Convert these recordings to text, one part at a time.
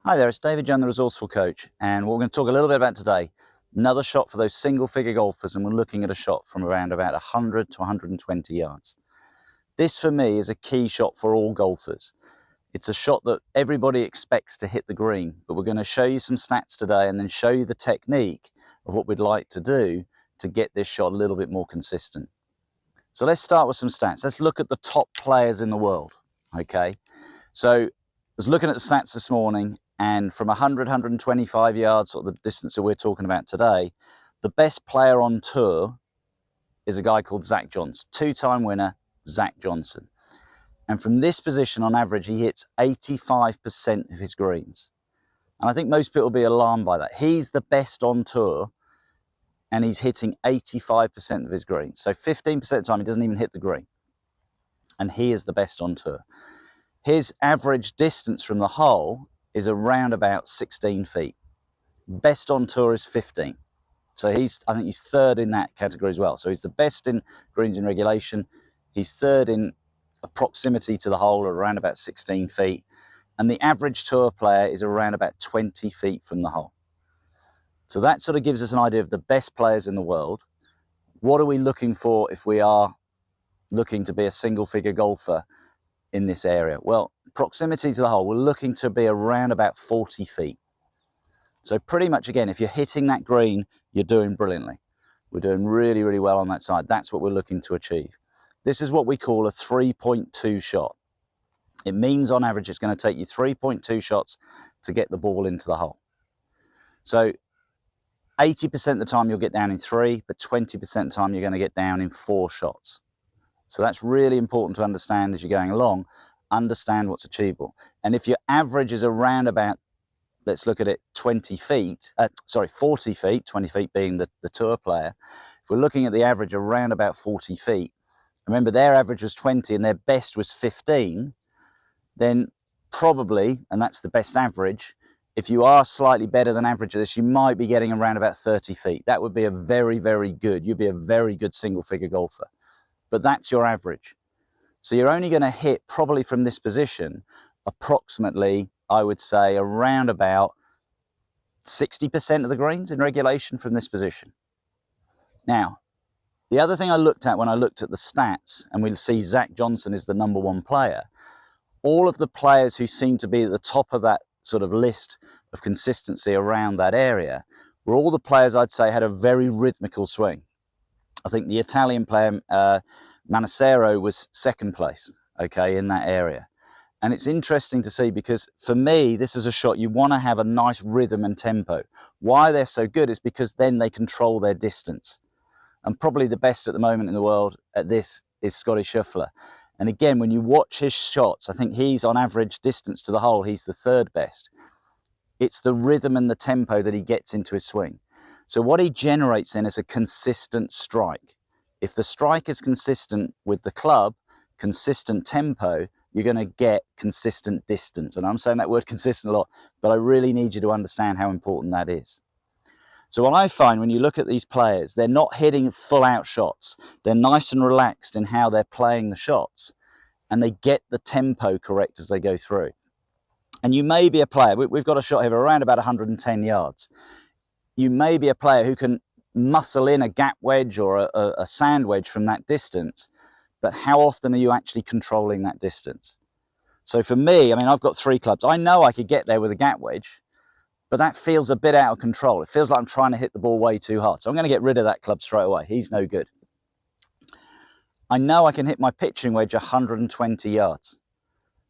Hi there, it's David Young, the Resourceful Coach, and what we're going to talk a little bit about today, another shot for those single-figure golfers, and we're looking at a shot from around about 100 to 120 yards. This, for me, is a key shot for all golfers. It's a shot that everybody expects to hit the green, but we're going to show you some stats today and then show you the technique of what we'd like to do to get this shot a little bit more consistent. So let's start with some stats. Let's look at the top players in the world, okay? So I was looking at the stats this morning, and from 100, 125 yards, sort of the distance that we're talking about today, the best player on tour is a guy called Zach Johnson, two-time winner, Zach Johnson. And from this position, on average, he hits 85% of his greens. And I think most people will be alarmed by that. He's the best on tour, and he's hitting 85% of his greens. So 15% of the time, he doesn't even hit the green. And he is the best on tour. His average distance from the hole is around about 16 feet. Best on tour is 15. So I think he's third in that category as well. So he's the best in greens in regulation. He's third in proximity to the hole at around about 16 feet. And the average tour player is around about 20 feet from the hole. So that sort of gives us an idea of the best players in the world. What are we looking for if we are looking to be a single-figure golfer in this area? Well, proximity to the hole, we're looking to be around about 40 feet. So pretty much, again, if you're hitting that green, you're doing brilliantly. We're doing really, really well on that side. That's what we're looking to achieve. This is what we call a 3.2 shot. It means on average it's going to take you 3.2 shots to get the ball into the hole. So 80% of the time you'll get down in 3, but 20% of the time you're going to get down in 4 shots. So that's really important to understand as you're going along. Understand what's achievable. And if your average is around about, let's look at it, 40 feet, 20 feet being the tour player. If we're looking at the average around about 40 feet, remember their average was 20 and their best was 15, then probably, and that's the best average, if you are slightly better than average at this, you might be getting around about 30 feet. That would be a very, very good, you'd be a very good single-figure golfer. But that's your average. So you're only going to hit, probably from this position, approximately, I would say, around about 60% of the greens in regulation from this position. Now, the other thing I looked at when I looked at the stats, and we'll see Zach Johnson is the #1 player, all of the players who seem to be at the top of that sort of list of consistency around that area were all the players I'd say had a very rhythmical swing. I think the Italian player, Manacero, was second place, okay, in that area. And it's interesting to see because for me, this is a shot you want to have a nice rhythm and tempo. Why they're so good is because then they control their distance. And probably the best at the moment in the world at this is Scotty Scheffler. And again, when you watch his shots, I think he's on average distance to the hole, he's the third best. It's the rhythm and the tempo that he gets into his swing. So what he generates then is a consistent strike. If the strike is consistent with the club, consistent tempo, you're going to get consistent distance. And I'm saying that word consistent a lot, but I really need you to understand how important that is. So what I find when you look at these players, they're not hitting full out shots. They're nice and relaxed in how they're playing the shots, and they get the tempo correct as they go through. And you may be a player, we've got a shot here around about 110 yards. You may be a player who can muscle in a gap wedge or a sand wedge from that distance, but how often are you actually controlling that distance? So for me, I mean, I've got 3 clubs. I know I could get there with a gap wedge, but that feels a bit out of control. It feels like I'm trying to hit the ball way too hard. So I'm going to get rid of that club straight away. He's no good. I know I can hit my pitching wedge 120 yards,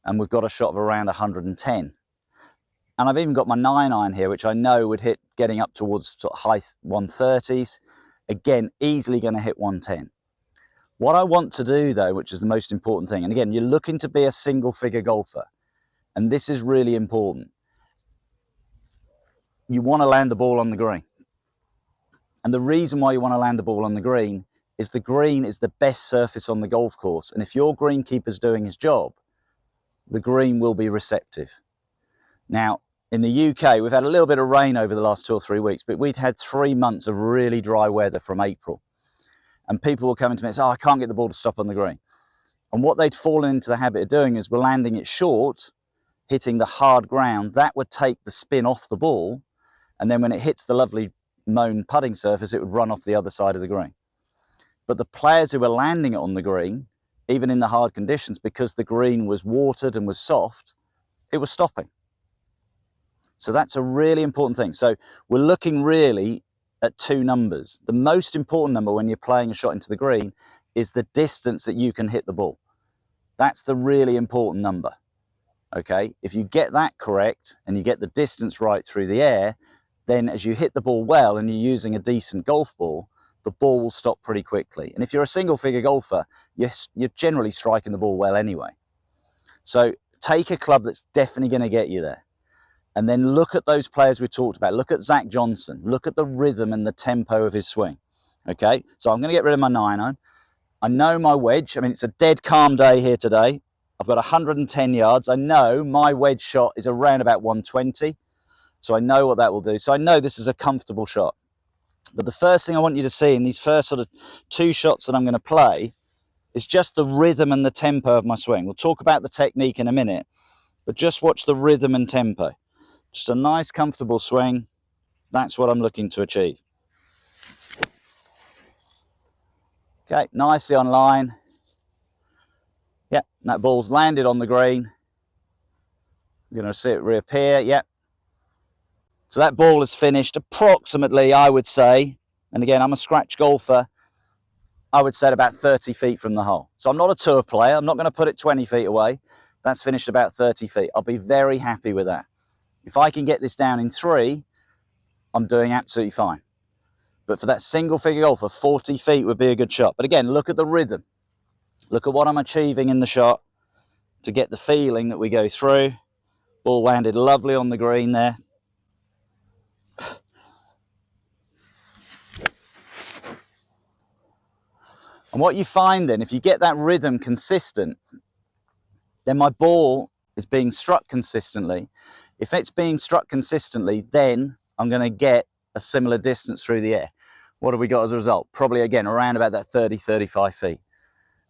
and we've got a shot of around 110. And I've even got my 9-iron here, which I know would hit getting up towards sort of high 130s. Again, easily going to hit 110. What I want to do, though, which is the most important thing, and again, you're looking to be a single-figure golfer, and this is really important. You want to land the ball on the green. And the reason why you want to land the ball on the green is the best surface on the golf course. And if your greenkeeper's doing his job, the green will be receptive. Now, in the UK, we've had a little bit of rain over the last 2 or 3 weeks, but we'd had 3 months of really dry weather from April. And people were coming to me and say, oh, I can't get the ball to stop on the green. And what they'd fallen into the habit of doing is we're landing it short, hitting the hard ground, that would take the spin off the ball, and then when it hits the lovely mown putting surface, it would run off the other side of the green. But the players who were landing it on the green, even in the hard conditions, because the green was watered and was soft, it was stopping. So that's a really important thing. So we're looking really at two numbers. The most important number when you're playing a shot into the green is the distance that you can hit the ball. That's the really important number. Okay, if you get that correct and you get the distance right through the air, then as you hit the ball well and you're using a decent golf ball, the ball will stop pretty quickly. And if you're a single figure golfer, you're generally striking the ball well anyway. So take a club that's definitely going to get you there. And then look at those players we talked about. Look at Zach Johnson. Look at the rhythm and the tempo of his swing. Okay, so I'm going to get rid of my 9-iron. I know my wedge. I mean, it's a dead calm day here today. I've got 110 yards. I know my wedge shot is around about 120. So I know what that will do. So I know this is a comfortable shot. But the first thing I want you to see in these first sort of two shots that I'm going to play is just the rhythm and the tempo of my swing. We'll talk about the technique in a minute, but just watch the rhythm and tempo. Just a nice, comfortable swing. That's what I'm looking to achieve. Okay, nicely on line. Yep, that ball's landed on the green. You're going to see it reappear. Yep. So that ball is finished approximately, I would say, and again, I'm a scratch golfer, I would say at about 30 feet from the hole. So I'm not a tour player. I'm not going to put it 20 feet away. That's finished about 30 feet. I'll be very happy with that. If I can get this down in 3, I'm doing absolutely fine. But for that single figure golfer, 40 feet would be a good shot. But again, look at the rhythm. Look at what I'm achieving in the shot to get the feeling that we go through. Ball landed lovely on the green there. And what you find then, if you get that rhythm consistent, then my ball is being struck consistently. If it's being struck consistently, then I'm going to get a similar distance through the air. What have we got as a result? Probably, again, around about that 30, 35 feet.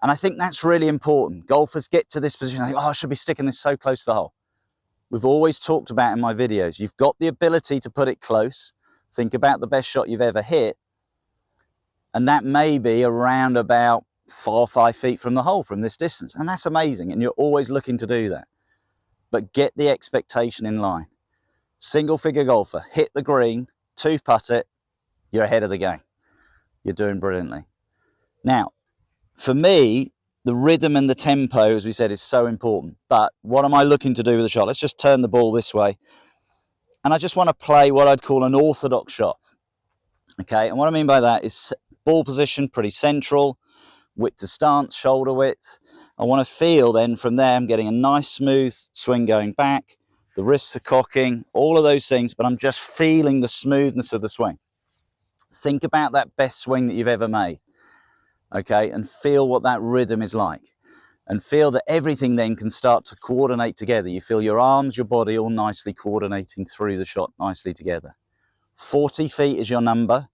And I think that's really important. Golfers get to this position, they think, oh, I should be sticking this so close to the hole. We've always talked about in my videos, you've got the ability to put it close. Think about the best shot you've ever hit. And that may be around about 4 or 5 feet from the hole from this distance. And that's amazing. And you're always looking to do that. But get the expectation in line. Single figure golfer, hit the green, 2-putt it, you're ahead of the game. You're doing brilliantly. Now, for me, the rhythm and the tempo, as we said, is so important. But what am I looking to do with the shot? Let's just turn the ball this way. And I just want to play what I'd call an orthodox shot. Okay, and what I mean by that is ball position pretty central, width to stance, shoulder width. I want to feel then from there I'm getting a nice smooth swing going back, the wrists are cocking, all of those things, but I'm just feeling the smoothness of the swing. Think about that best swing that you've ever made, okay, and feel what that rhythm is like. And feel that everything then can start to coordinate together. You feel your arms, your body all nicely coordinating through the shot nicely together. 40 feet is your number.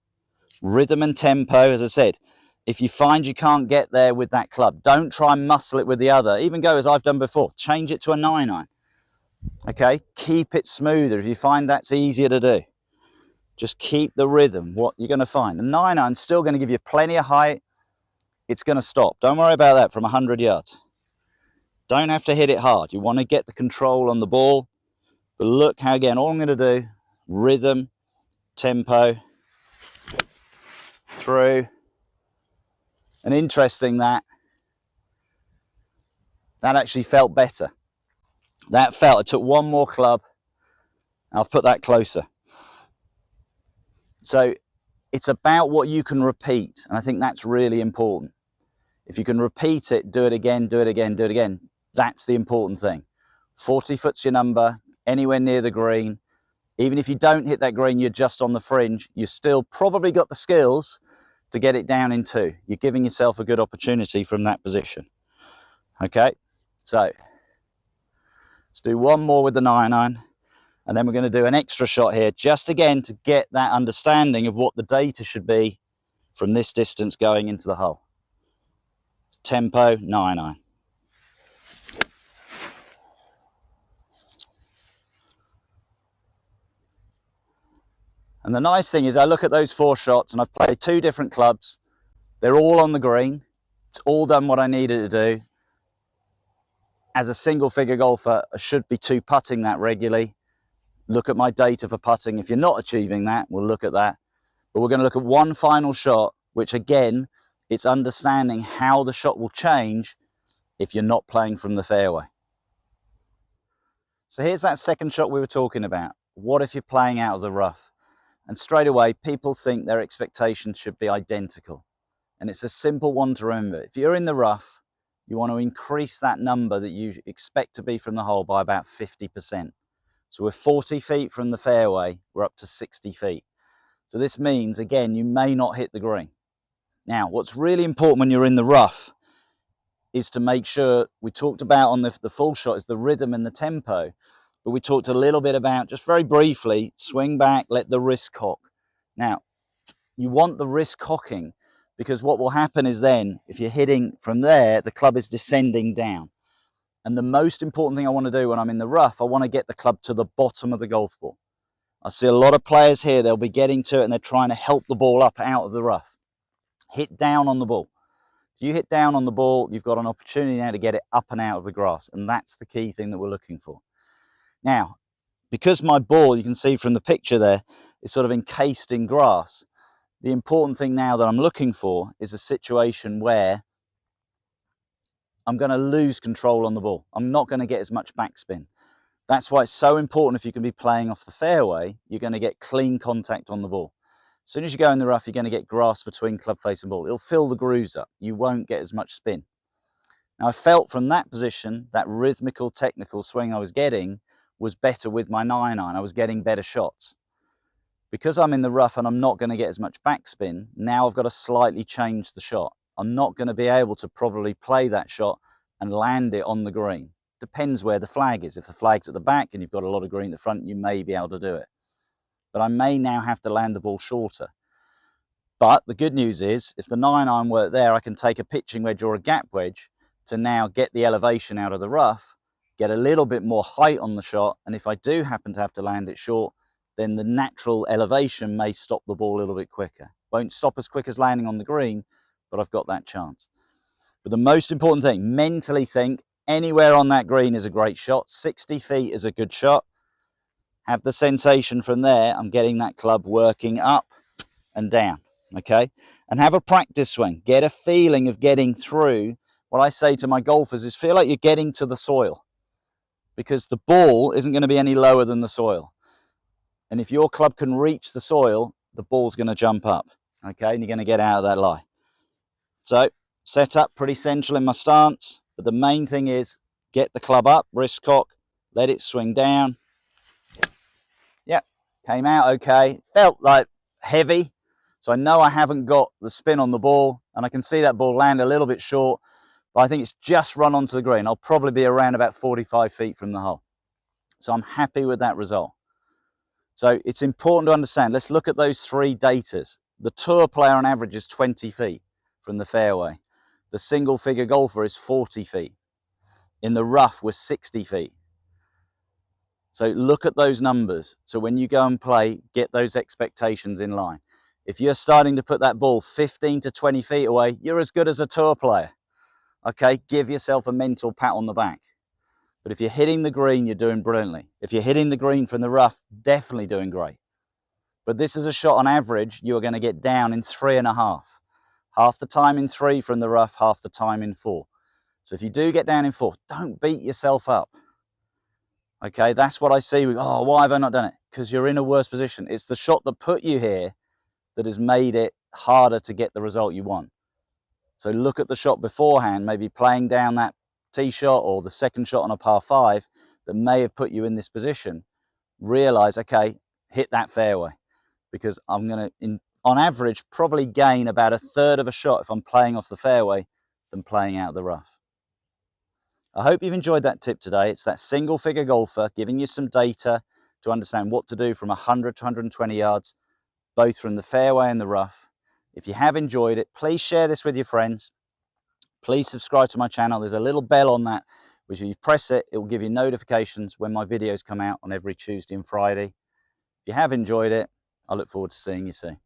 Rhythm and tempo, as I said, if you find you can't get there with that club, don't try and muscle it with the other. Even go as I've done before, change it to a 9-iron. Okay, keep it smoother if you find that's easier to do. Just keep the rhythm, what you're going to find. A 9-iron's still going to give you plenty of height. It's going to stop. Don't worry about that from 100 yards. Don't have to hit it hard. You want to get the control on the ball. But look how, again, all I'm going to do, rhythm, tempo, through. And interesting that actually felt better. That felt, I took one more club, I'll put that closer. So it's about what you can repeat, and I think that's really important. If you can repeat it, do it again, do it again, do it again. That's the important thing. 40 foot's your number, anywhere near the green. Even if you don't hit that green, you're just on the fringe, you've still probably got the skills to get it down in 2. You're giving yourself a good opportunity from that position. Okay, so let's do one more with the 9-iron, and then we're going to do an extra shot here, just again to get that understanding of what the data should be from this distance going into the hole. Tempo, 9-iron. And the nice thing is I look at those 4 shots and I've played 2 different clubs. They're all on the green. It's all done what I needed to do. As a single figure golfer, I should be 2 putting that regularly. Look at my data for putting. If you're not achieving that, we'll look at that. But we're going to look at one final shot, which again, it's understanding how the shot will change if you're not playing from the fairway. So here's that second shot we were talking about. What if you're playing out of the rough? And straight away, people think their expectations should be identical. And it's a simple one to remember. If you're in the rough, you want to increase that number that you expect to be from the hole by about 50%. So we're 40 feet from the fairway, we're up to 60 feet. So this means, again, you may not hit the green. Now, what's really important when you're in the rough is to make sure, we talked about on the full shot is the rhythm and the tempo, but we talked a little bit about, just very briefly, swing back, let the wrist cock. Now, you want the wrist cocking because what will happen is then, if you're hitting from there, the club is descending down. And the most important thing I want to do when I'm in the rough, I want to get the club to the bottom of the golf ball. I see a lot of players here, they'll be getting to it and they're trying to help the ball up out of the rough. Hit down on the ball. If you hit down on the ball, you've got an opportunity now to get it up and out of the grass. And that's the key thing that we're looking for. Now, because my ball, you can see from the picture there, is sort of encased in grass, the important thing now that I'm looking for is a situation where I'm going to lose control on the ball. I'm not going to get as much backspin. That's why it's so important, if you can be playing off the fairway, you're going to get clean contact on the ball. As soon as you go in the rough, you're going to get grass between club face and ball. It'll fill the grooves up. You won't get as much spin. Now, I felt from that position, that rhythmical, technical swing I was getting was better with my 9-iron. I was getting better shots. Because I'm in the rough and I'm not going to get as much backspin, now I've got to slightly change the shot. I'm not going to be able to probably play that shot and land it on the green. Depends where the flag is. If the flag's at the back and you've got a lot of green at the front, you may be able to do it. But I may now have to land the ball shorter. But the good news is, if the 9-iron weren't there, I can take a pitching wedge or a gap wedge to now get the elevation out of the rough, get a little bit more height on the shot, and if I do happen to have to land it short, then the natural elevation may stop the ball a little bit quicker. Won't stop as quick as landing on the green, but I've got that chance. But the most important thing, mentally think, anywhere on that green is a great shot. 60 feet is a good shot. Have the sensation from there, I'm getting that club working up and down, okay? And have a practice swing. Get a feeling of getting through. What I say to my golfers is feel like you're getting to the soil, because the ball isn't going to be any lower than the soil. And if your club can reach the soil, the ball's going to jump up, okay? And you're going to get out of that lie. So, set up pretty central in my stance, but the main thing is get the club up, wrist cock, let it swing down. Yep, came out okay. Felt like heavy, so I know I haven't got the spin on the ball, and I can see that ball land a little bit short, but I think it's just run onto the green. I'll probably be around about 45 feet from the hole. So I'm happy with that result. So it's important to understand, let's look at those 3 datas. The tour player on average is 20 feet from the fairway. The single figure golfer is 40 feet. In the rough, we're 60 feet. So look at those numbers. So when you go and play, get those expectations in line. If you're starting to put that ball 15 to 20 feet away, you're as good as a tour player. Okay, give yourself a mental pat on the back. But if you're hitting the green, you're doing brilliantly. If you're hitting the green from the rough, definitely doing great. But this is a shot on average you're going to get down in 3.5. Half the time in 3 from the rough, half the time in 4. So if you do get down in 4, don't beat yourself up. Okay, that's what I see. Oh, why have I not done it? Because you're in a worse position. It's the shot that put you here that has made it harder to get the result you want. So look at the shot beforehand, maybe playing down that tee shot or the second shot on a par 5 that may have put you in this position. Realize, okay, hit that fairway, because I'm going to, on average, probably gain about 1/3 of a shot if I'm playing off the fairway than playing out of the rough. I hope you've enjoyed that tip today. It's that single figure golfer giving you some data to understand what to do from 100 to 120 yards, both from the fairway and the rough. If you have enjoyed it, please share this with your friends. Please subscribe to my channel. There's a little bell on that, which if you press it, it will give you notifications when my videos come out on every Tuesday and Friday. If you have enjoyed it, I look forward to seeing you soon.